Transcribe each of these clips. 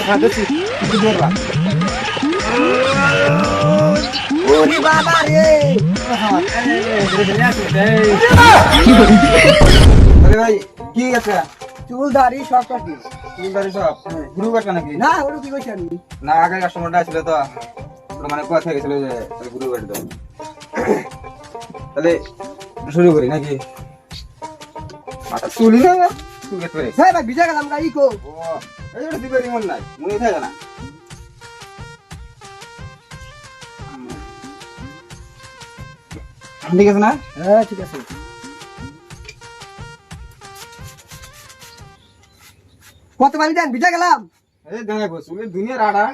খাচ্ছি কি করবা ওরে বাবা রে আরে ভাই কি আছে চুল দাড়ি সব কাটি চুল দাড়ি সব গুরু কাটা নাকি না ওরে কি কইছ আমি না আগে কাস্টমারটা ছিল তো ওরা মানে কথা গেছিল যে গুরু কাটি দাও তাহলে শুরু করি নাকি মাথা চুলি না চুল কেটে পারে হ্যাঁ ভাই ভিজা গেলাম গাই কো ও এই যে দিবেরি মন নাই মনে থাকে না ঠিক আছে না হ্যাঁ ঠিক আছে কত পানি দেন ভিজা গেলাম এই দেখা গো চুলের দুনিয়া রাড়া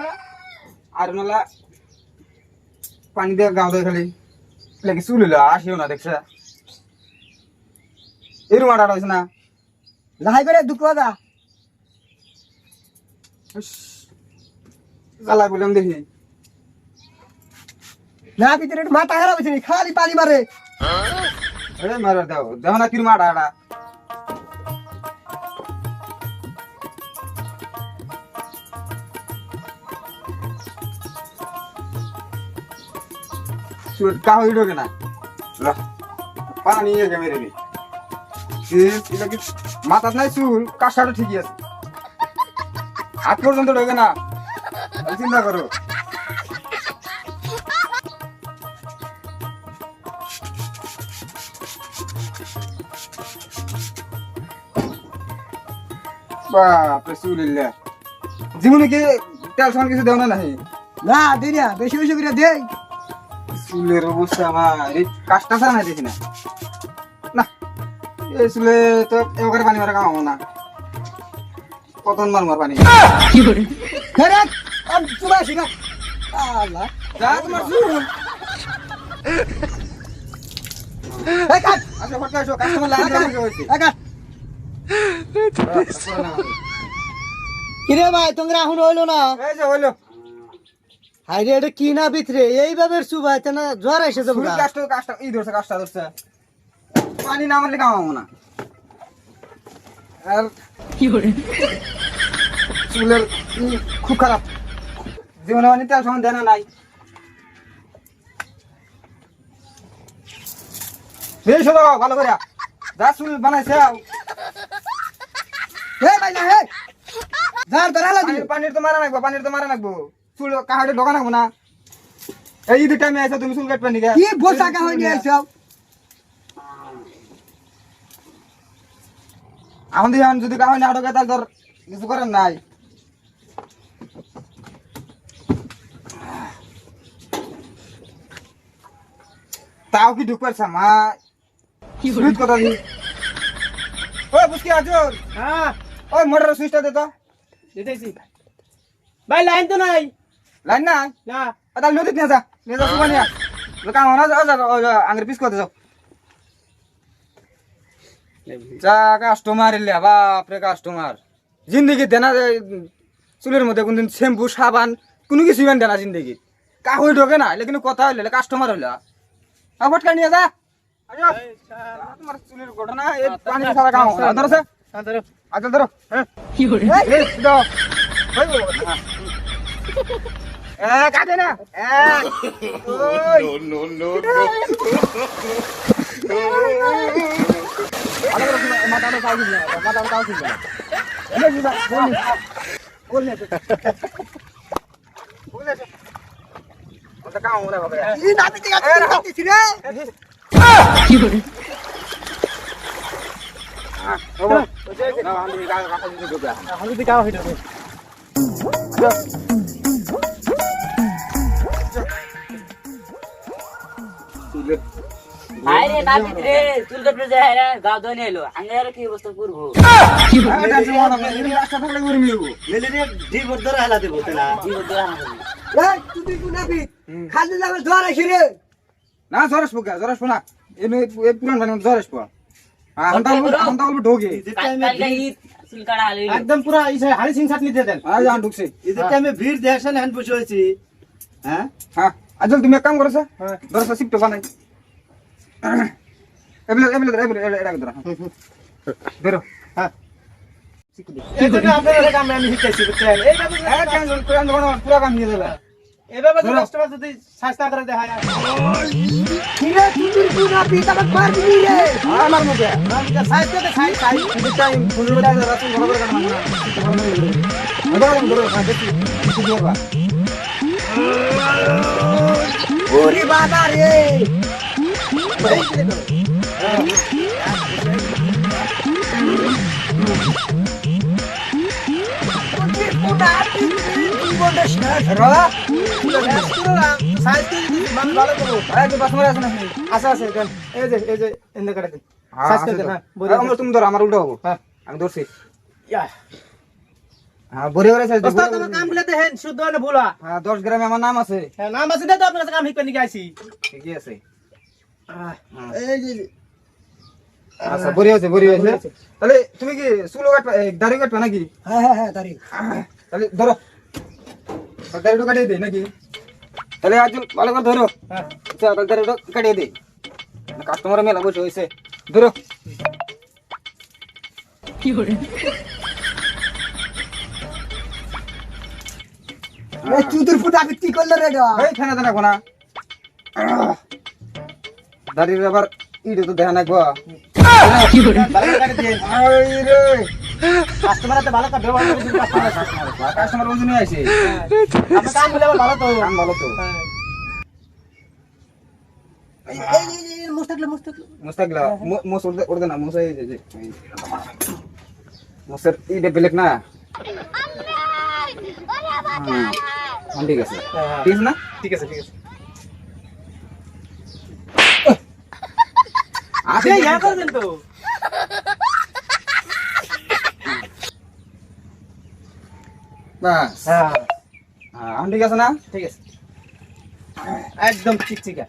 আর নালা পানি দিয়ে গাও দেয় খালি লাগে চুল হলো আসিও না দেখছে এরকম আড়া হয়েছে না লাহাই করে দুঃখ দা জ্বালা বললাম দেখি না ভিতরে একটু মাথা খারাপ হয়েছে খালি পানি মারে আরে মারা দাও দেখো না কিরম আড়া আড়া কাহই ঢোকে না পানি এগে মেরে নি মাথার নাই চুল কাঁসাটা ঠিকই আছে হাত পর্যন্ত ঢোকে না চিন্তা করো বাপরে চুল ইল্লা জীবনে কি তেল সামান কিছু দেও না নাহি না দিই না বেশি বেশি করে দেই চুলের অবস্থা আমার এই কাজটা ছাড়া না দেখি না না এই চুলে তো এবার পানি মারা কামাবো না কতন মার পানি ফেরে আম চুবা শিখা আল্লাহ যা তোমার চুল এই কাট আসো ফটকা আসো কাস্টমার লাইন ধরে হইছে এই কাট কিরে ভাই তোমরা এখন হইলো না এই যে হইলো হাইরে এটা কি না ভিতরে এইভাবে চুবাইতে না জ্বর এসে যাবো চুল কাজটা এই ধরছে কাজটা ধরছে পানি না মারলে কামাবো না আর কি করে চুলের খুব খারাপ জীবনে মানে তেল সামান দেনা নাই বেশ হলো ভালো করে যা চুল বানাইছে হে ভাই না হে যার ধরা লাগি পানির তো মারা নাকবো চুল কাহাটে ঢোকা নাকবো না এই ঈদের টাইমে আইসা তুমি চুল কাটবে নাকি কি বসা কা হইনি আইছো এখন দিয়ে যদি কাহাই না ঢোকে তাহলে তোর কিছু করার নাই তাও কি ঢুক পারছা মা কি কথা দি ওই বুঝকি আজর হ্যাঁ ওই মোটর সুইচটা দে তো দিতেছি ভাই লাইন তো নাই লাইন না না তাহলে নদীত নিয়ে যা সুবা নিয়ে কাম না যা আঙের পিস করতে যাও যা কাস্টমার এলে বাপরে কাস্টমার জিন্দগি দেনা চুলের মধ্যে কোনদিন শ্যাম্পু সাবান কোনো কিছু ইমান দেনা জিন্দগি কাহই ঢোকে না এলে কিন্তু কথা হইলে কাস্টমার হইলা ফটকা নিয়ে যা তোমার চুলের ঘটনা এই পানি সারা কাম ধরছে আচ্ছা ধরো কি করে কাটে না মাথা কাউ দিল মাথা কাউ দিল ই না দিতে গেছি রে কি করে হালুদি কাও হইলো আরে না ভিতরে চুল কাটতে যায় না গাও ধনে এলো আঙ্গে আর কি অবস্থা করবো জি বর্দর হালা দেব তেলা কি করতে হবে এই তুই কুনাবি খালি লাগে জ্বর আইছে রে না জরস না এনে এই পুরান বানি জরস পো আন্তা ঢোকে কালকে ঈদ চুল কাটা হলো একদম পুরা ইসে হাড়ি সিং ছাটনি দিয়ে দেন আজ আন ঢুকছে ঈদের টাইমে ভিড় দেখছেন হ্যান বসে হয়েছি হ্যাঁ হ্যাঁ আজল তুমি এক কাম করছো ধরছো সিফট বানাই এবলে এটা ধরো ধরো হ্যাঁ এই জন্য আপনাদের কামে আমি শিখাইছি বুঝছেন এইভাবে পুরো কাম নিয়ে যাবে এইভাবে কাস্টমার যদি সাইজ না করে দেখায় কিরে তুই পুরা পিস আমাকে মার দিবি রে আমার মুখে সাইজ দে সাইজ সাইজ টাইম 15 টাকা রাত বড় করে কাম না আবার বড় দেখি কি দিবা ওরে বাবা রে এই কি রে তুমি ধরো আমার উল্টো হবো আমি ধরছি হ্যাঁ বড়ি করে সাইজ হ্যাঁ 10 গ্রামে আমার নাম আছে ঠিকই আছে আচ্ছা বড়ি আছে তাহলে তুমি কি চুল কাটবা দাড়ি কাটবা নাকি তাহলে ধরো দাড়িটা কাটিয়ে দে নাকি তাহলে আজ ভালো করে ধরো আচ্ছা তাহলে দাড়িটা কাটিয়ে দে কাস্টমার মেলা বসে হয়েছে ধরো চুতুর ফুটা কি করলো রে এই খানা দানা কোনা দাড়ির আবার ইডে তো দেখা না গো কাস্টমার ওজনে আছে কাম ভালো তো মুস্তাকলা মুস উড়দে না মুস এই যে মুসের ইডে বেলেক না ঠিক আছে ঠিক আছে না ঠিক আছে আসে ইয়া করবেন তো বাস হ্যাঁ ঠিক আছে না ঠিক আছে একদম চিকচিকা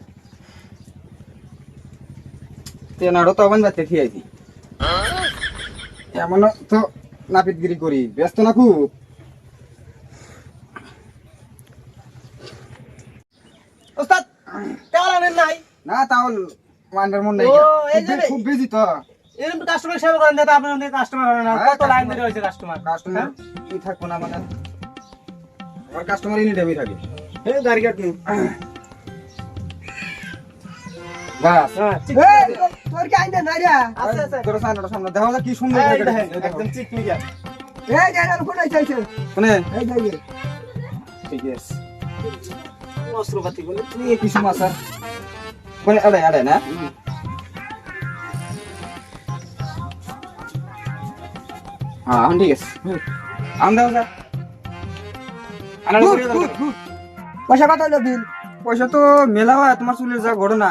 তেনাড়ো তো আবার যাচ্ছে খেয়েছি এমন তো নাপিতগিরি করি ব্যস্ত না খুব ওস্তাদ তেল আনেন নাই না তাও মান্ডার মন নাই ও, এই যে- খুব বেশি তো এরকম তো কাস্টমার সেবা করেন না আপনার অনেক কাস্টমার হয় না কত লাইন ধরে হয়েছে কাস্টমার কাস্টমার কি থাকবো না মানে আমার কাস্টমার ইনি দেবই থাকে এই গাড়ি কাটি বাস তোর কি আইনা না রে আছে আছে তোর সামনে দেখো না কি সুন্দর এই করে দেখেন কেটেছে, দেখো। একদম চিকমিকা এই জায়গার কোন চাইছে শুনে এই জায়গায় ঠিক আছে অস্ত্রপাতি গুলো তুই কিছু মাছ আর কোনে আড়াই না হ্যাঁ ঠিক আছে আম দাও স্যার আনার করে দাও পয়সা কত হলো বিল পয়সা তো মেলা হয় তোমার চুলের যা ঘটনা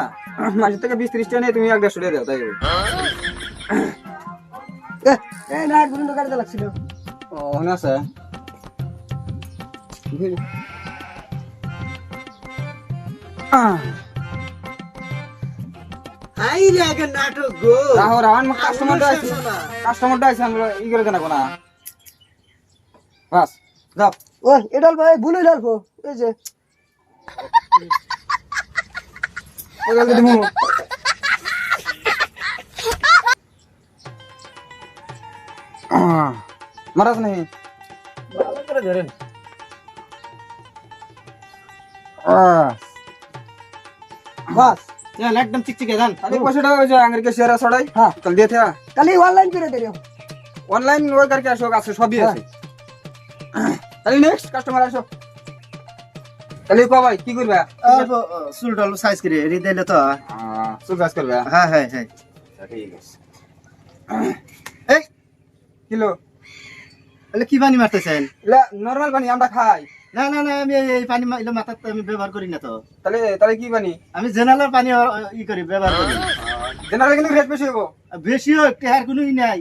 মাসের থেকে 20-30 টাকা নেই তুমি 1-150 টাকা দাও তাই এই নাট গুলো গাড়িতে লাগছিল ও না স্যার আই রে আগে নাটক গো রাহো রাহন কাস্টমারটা আছে আমরা ই করে দেনা কোনা বাস যাও ও এডাল ভাই ভুলে ডালবো এই যে ওই গেল দিমু মারাস নেই ভালো করে ধরেন বাস চল একদম চিকচিকে যান আরে পয়সাটা ওই যে আঙ্গুর के शेयर ছড়াই হ্যাঁ। কাল দিয়ে থা কালি অনলাইন করে দে রে অনলাইন ওই करके আসো আছে সবই আছে তাহলে নেক্সট কাস্টমার আসো তাহলে কো ভাই কি করবে চুল টল সাইজ করে রি দিলে তো চুল কাজ করবে হ্যাঁ হ্যাঁ হ্যাঁ ঠিক আছে এই কিলো তাহলে কি পানি মারতেছেন নরমাল পানি আমরা খাই না না না আমি এই পানি এলো মাথাতে আমি ব্যবহার করি না তো তাহলে তাহলে কি পানি আমি জেনারেল পানি ই করি ব্যবহার করি জেনারেল কিন্তু রেট বেশি হবো বেশিও একটু আর কোনোই নাই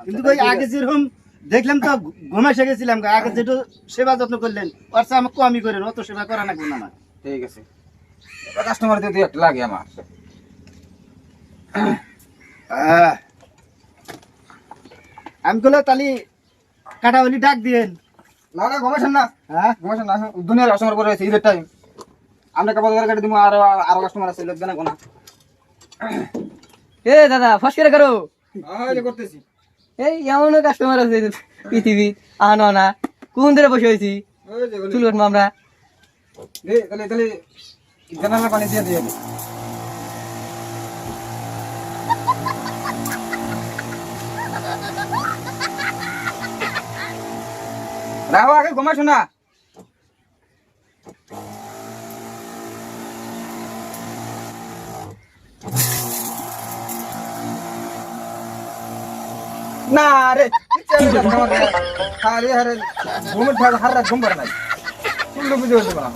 কিন্তু ওই আগে যেরকম দেখলাম তো ঘুমাইসে গেছিলাম আগে যেটা সেবা যত্ন করলেন ওর চেয়ে আমাকে কমই করেন অত সেবা করা লাগবে না আমার ঠিক আছে কাস্টমার যদি একটু লাগে আমার আমি বলে তাহলে কাটাওয়ালি ডাক দিয়েন না না ঘুমাইছেন না হ্যাঁ ঘুমাইছেন না দুনিয়ার কাস্টমার পরে আছে ঈদের টাইম আমরা কাপড় ধরে কাটি দিব আর আরো কাস্টমার আছে লাগবে না কোনা এ দাদা ফস করে করো এই যে করতেছি এই এমনও কাস্টমার আছে পৃথিবী আনো না কোন ধরে বসে হয়েছি ওই যে চুল কাটবো আমরা তাহলে জানালা পানি দিয়ে দিয়ে রাহো আগে ঘুমাইছো না না রে আরে আরে ঘুমের ঠাড়া হার রাত ঘুম পারে নাই চুল্লু বুঝে হতে পারা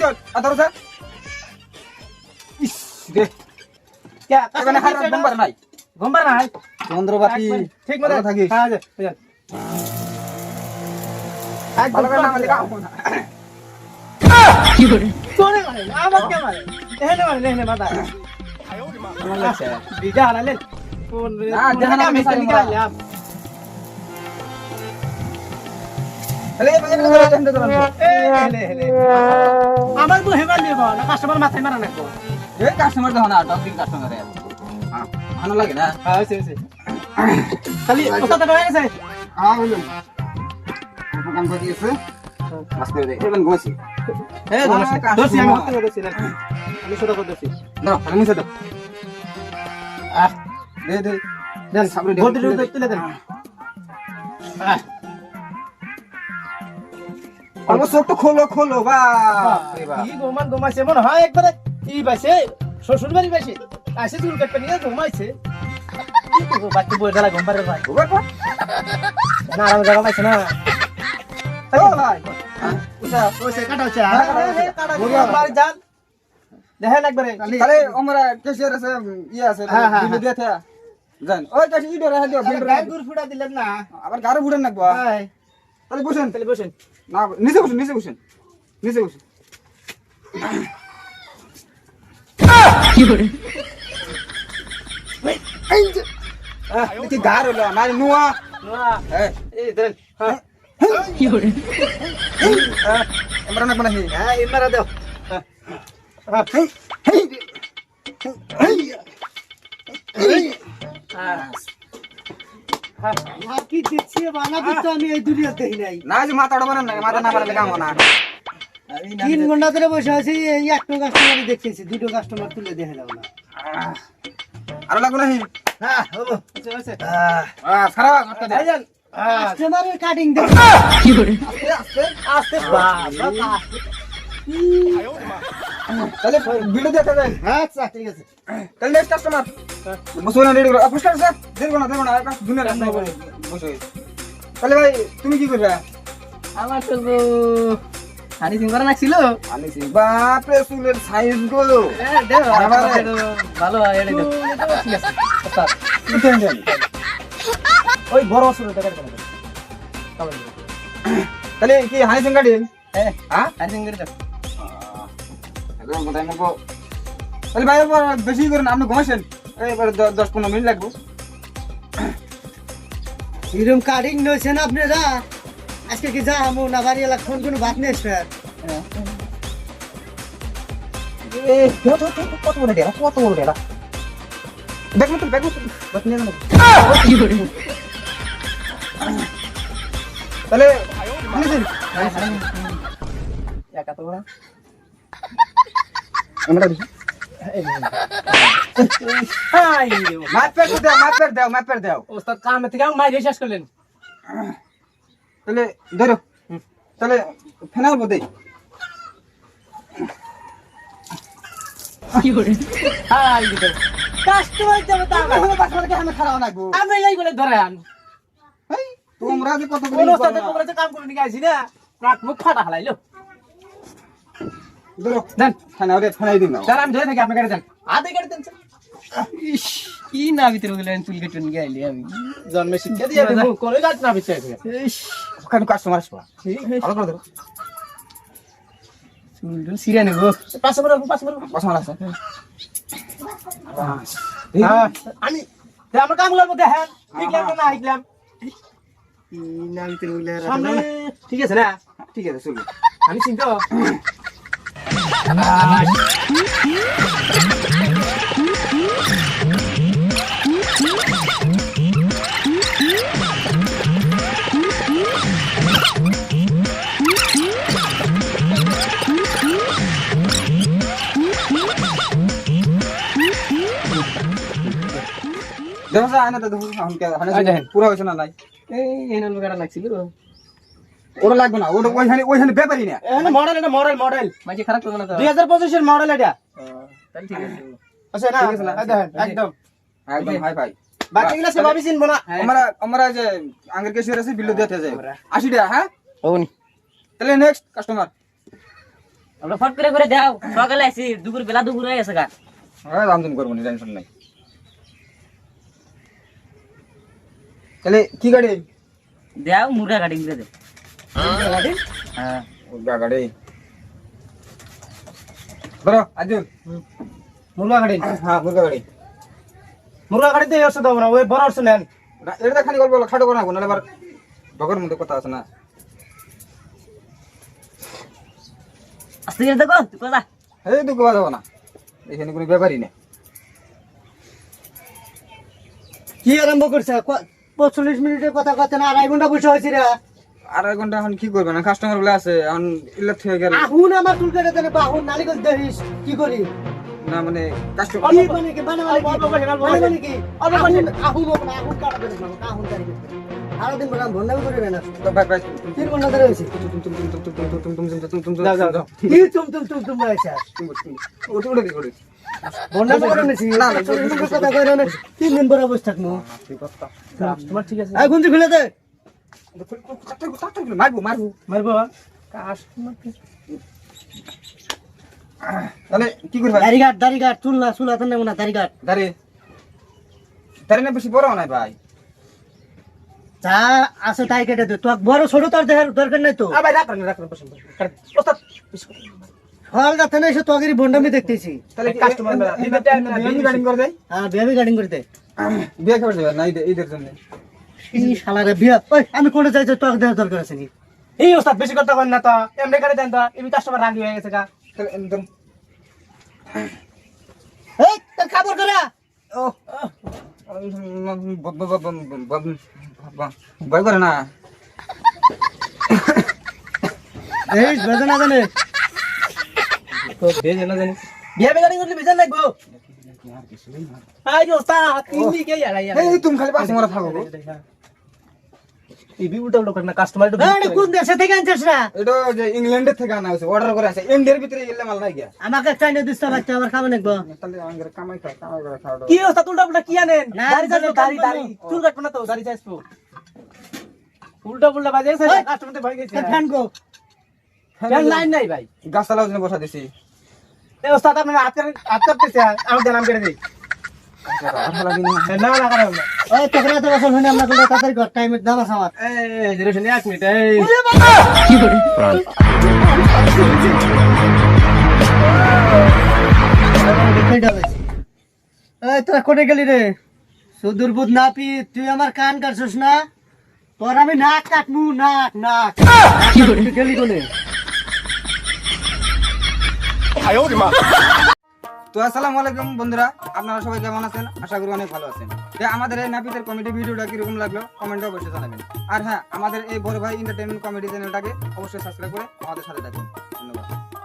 চল আদর স্যার ইস রে এখানে হার রাত ঘুম পারে নাই গম্বার নাই চন্দ্রবাতি ঠিক মতো থাকিস হ্যাঁ যে ভালো করে না হলে কাম না কোনে মারে আমার কে মারে এখানে মাথা আমার লাগছে বিজা হারালেন কোন না, দেখা না, মিশাল মিশাল নিকালাম হেলে হেলে হেলে আমার তো হেবার নিব না কাস্টমার মাথায় মারা নাকো এই কাস্টমার দেখো না ডবিং কাস্টমার ভালো লাগে না হ্যাঁ হইছে খালি ওটা তো হয়ে গেছে হলো কাম করে দিয়েছে মাস করে দে এবেন গোছি হ্যাঁ দোষী আমি হতে দোষী না আমি ছোট করে দোষী দাও আমি মুছে দাও দে দে দেন সামনে দে বলতে দিতে তুলে দেন আমার চোখ তো খোলো বাপ রে বাপ কি গোমাইছে মনে হয় একবারে কি বাইছে শ্বশুর বাড়ি বাইছে আসে চুল কাটতে নিয়ে ঘুমাইছে কি করবো বাচ্চা বই ডালা ঘুম পারে ভাই ওবার পর না আরাম জায়গা পাইছে না ও ভাই উঠা ওইসে কাটা হচ্ছে বড়িয়া। বাড়ি যান দেখেন একবারে তাহলে আমরা কেশিয়ার আছে ইয়ে আছে হ্যাঁ, হ্যাঁ, বিল দিয়ে থা জান ওই কাশি ইডো রেখে দিও বিল গায়ে গুড় ফুটা দিলেন না আবার গাড়ি বুড়েন নাকবো হ্যাঁ তাহলে বসেন তাহলে বসেন না নিচে বসেন কি গার হলো না নুয়া হ্যাঁ এই দেন হ্যাঁ আমরা না বানাই হ্যাঁ ইমারা দাও কি দিচ্ছি বানাবি তো আমি এই দুনিয়া দেখি নাই না যে মাথাটা বানান না মাথা না বানালে কাম না 3 ঘন্টা ধরে বসে আছি এই একটা কাস্টমার দেখতেছি দুটো কাস্টমার তুলে দেখে দাও না আর লাগবে না হ্যাঁ হবো আচ্ছা সারা করতে দে কাস্টমারের কাটিং দেখ আস্তে বাবা তাহলে ভিডিও দেখতে দেন আচ্ছা ঠিক আছে তাহলে নেক্সট কাস্টমার বসুন রেডি করো পোস্টার স্যার দেখো না দুনিয়া রাস্তায় বসে তাহলে ভাই তুমি কি করবে আমার তো হানি সিং করা নাকছিল আমি সি বাপ রে চুলের সাইজ গুলো ভালো হয় এটা দেখ ঠিক আছে ওস্তাদ ওই বড় শুরু দেখা দেন তাহলে কি হানি সিং গাড়ি হ্যাঁ হ্যাঁ হানি সিং করে দাও একদম কোথায় নেবো তাহলে ভাই এবার বেশি করেন আপনি ঘুমাইছেন এবার 10-15 মিনিট লাগবে এরকম কাটিং নইছেন আপনারা আজকে কি যা আমু না বাড়ি এলাকা ফোন কোনো বাত নেই স্যার কত বড় ডেরা ব্যাগ মতো বাস নিয়ে যান তাহলে হানিছেন একা তো না আমরা দিছি মাপ পের দাও ওস্তাদ কাম থেকে মাইরে শেষ করলেন তাহলে ধরো তাহলে ফেনাল বদে কাস্টমার যাবে তা বাসমারকে আমি খারাপ লাগবো আমরা এই বলে ধরে আন এই তোমরা যে কত কোন ওস্তাদের কোমরে কাম করে নিয়ে আইছি না নাক মুখ ফাটা হালাইলো ধরো দেন ফেনাই দিন না স্যার আমি ধরে থাকি আপনি গাড়ি দেন আধে গাড়ি দেন স্যার ইস কি না ভিতরে গেলেন চুল কেটে নিয়ে আইলি আমি জন্মে শিক্ষা দিয়ে দেবো কোনো কাজ না বিচার ইস ওখানে কাস্টমার আসবা ভালো করে ধরো চুল টুল সিরে নেব পাঁচ মারো বাসমার আছে আমি আমার কাম করবো দেখেন শিখলাম না শিখলাম সামনে ঠিক আছে না ঠিক আছে চলবে আমি চিন্তা দেখো যা আয়না তো দেখো হানকে হানে পুরো হইছে না নাই এই এনল গাড়া লাগছিল ওটা লাগবে না ওটা ওইখানে ব্যাপারই না এখানে মডেল, এটা মডেল মাঝে খারাপ করবে না তো 2025 এর মডেল এটা। তাহলে ঠিক আছে আছে না? এই দেখেন, একদম একদম হাই ফাই বাকিগুলো সব আমি চিনবো না। আমরা যে আঙ্গের কেশিয়ার আছে বিল দিতে যায় 80 টাকা হ্যাঁ ওনি তাহলে নেক্সট কাস্টমার আমরা ফট করে করে দাও সকালে আইছি দুপুর বেলা দুপুর হয়ে গেছে গা হ্যাঁ দাম করবো না টেনশন নাই তাহলে কি গাড়ি দাও মুরগা কাটিং করে দে হ্যাঁ উড়া গাড়ি বড় আজু মুরগা গাড়ি, হ্যাঁ মুরগা গাড়ি মুরগা গাড়িতে এই ওষুধ দেবো না, ওই বড় ওষুধ নেন। এটা খালি গল্প খাটো করে না নাহলে আবার ঢগর মধ্যে কথা আছে না আস্তে করে দেখো তুই কথা এই তো কোয়া যাবো না এখানে কোনো ব্যাপারই নেই কি আরম্ভ করছে? 45 মিনিটের কথা কথা না, 2.5 ঘন্টা বসে হয়েছে রে। আর এক ঘন্টা এখন কি করবে না কাস্টমার গুলো আছে এখন ইল্লাত হয়ে গেল আহুন আমার চুল কেটে দেনে, বাহুন নালিগঞ্জ দেখিস কি করি? না মানে কাস্টমার কি মানে কি মানে মানে কি? আহুন আহুন হবে না, আহুন কাটা দেবে না, আহুন কাটি দেবে। আরো দিন বললাম ভন্ডামি করবে না। ভাই ভাই 3 ঘন্টা ধরে হয়েছে। যাও যাও যাও। কি তুম হয়েছে? ভন্ডামি করে নিছি। না, না, কথা কইরা না। 3 দিন পরে বসে থাকমু। কাস্টমার ঠিক আছে। এই গুঞ্জি খুলে দে। মারবো মারবো মারবো। তাহলে কি করবে দাড়ি কাট, চুল না, চুল আতন নেব না, দাড়ি কাট। দাঁড়িয়ে দাঁড়িয়ে না বেশি বড় নাই ভাই যা আছে তাই কেটে দে। তোর বড় ছোট তোর দেখার দরকার নাই তো। ভাই রাখেন রাখেন পছন্দ ওস্তাদ ফল যাতে না এসে তোগেরই ভন্ডামি দেখতেছি। তাহলে কাস্টমার বিয়ে গাড়ি করে দেয় হ্যাঁ, বেবি গার্ডিং করতে। বিয়ে খাবার যাবে না ঈদের জন্য এই শালারে বিয়া, ওই আমি কোনে যাই যে তোর দেখার দরকার আছে নি? এই ওস্তাদ বেশি কথা করেন না তো, এমনি করে দেন তো, এমনি কাস্টমার রাগি হয়ে গেছে গা। তাহলে একদম এই তোর খবর করা। ও ভয় করে না এই বেজে না জানে। তো বেজে না জানি বিয়া বেগানি করলে বেজান লাগবো। আই ওস্তাদ তিনদি কে ইয়ার ইয়ার। এই তুমি খালি পাশে মারা থাকো এই বি উল্টা উল্টা করে না, কাস্টমার একটু এই কোন দেশে থেকে আনছিস না? এটা যে ইংল্যান্ডের থেকে আনা হয়েছে অর্ডার করে আছে ইন্ডিয়ার ভিতরে গেলে মাল নাই গিয়া আমাকে চাইনে দিস্তা বাচ্চা আবার খাবে নাকবো। তাহলে আমাদের কামাই করে খাওয়া কি ওস্তাদ উল্টা উল্টা কি আনেন? না, দাড়ি চাইছো, দাড়ি দাড়ি দাড়ি চুল কাটবো না তো, দাড়ি চাইছো। উল্টা উল্টা বাজে গেছে, ওই, কাস্টমার ভয় গেছে। ফ্যান গো। কেন লাইন নাই ভাই? গাছতলার জন্য বসা দিছি এই ওস্তাদ আপনি হাত কাটতেছে, আমাদের নাম করে দেই। না না কারণ না। ওই তোকে তো বসল হইনি আমরা কোন তাড়াতাড়ি কর, টাইম দাও আমার। এই জিরোশন 1 মিনিট এই কি করি? এই তোরা কোনে গেলি রে? সুদূরবুদ না পি, তুই আমার কান কাটছিস না? তোর আমি নাক কাটমু, নাক নাক। কি করি? তুই গেলি কোনে? তো আসসালামু আলাইকুম বন্ধুরা আপনারা সবাই কেমন আছেন আশা করি অনেক ভালো আছেন আমাদের এই নাপিতের কমেডি ভিডিওটা কিরকম লাগলো কমেন্টে অবশ্যই জানাবেন আর হ্যাঁ আমাদের এই বড় ভাই এন্টারটেইনমেন্ট কমেডি চ্যানেলটাকে অবশ্যই সাবস্ক্রাইব করে আমাদের সাথে থাকবেন ধন্যবাদ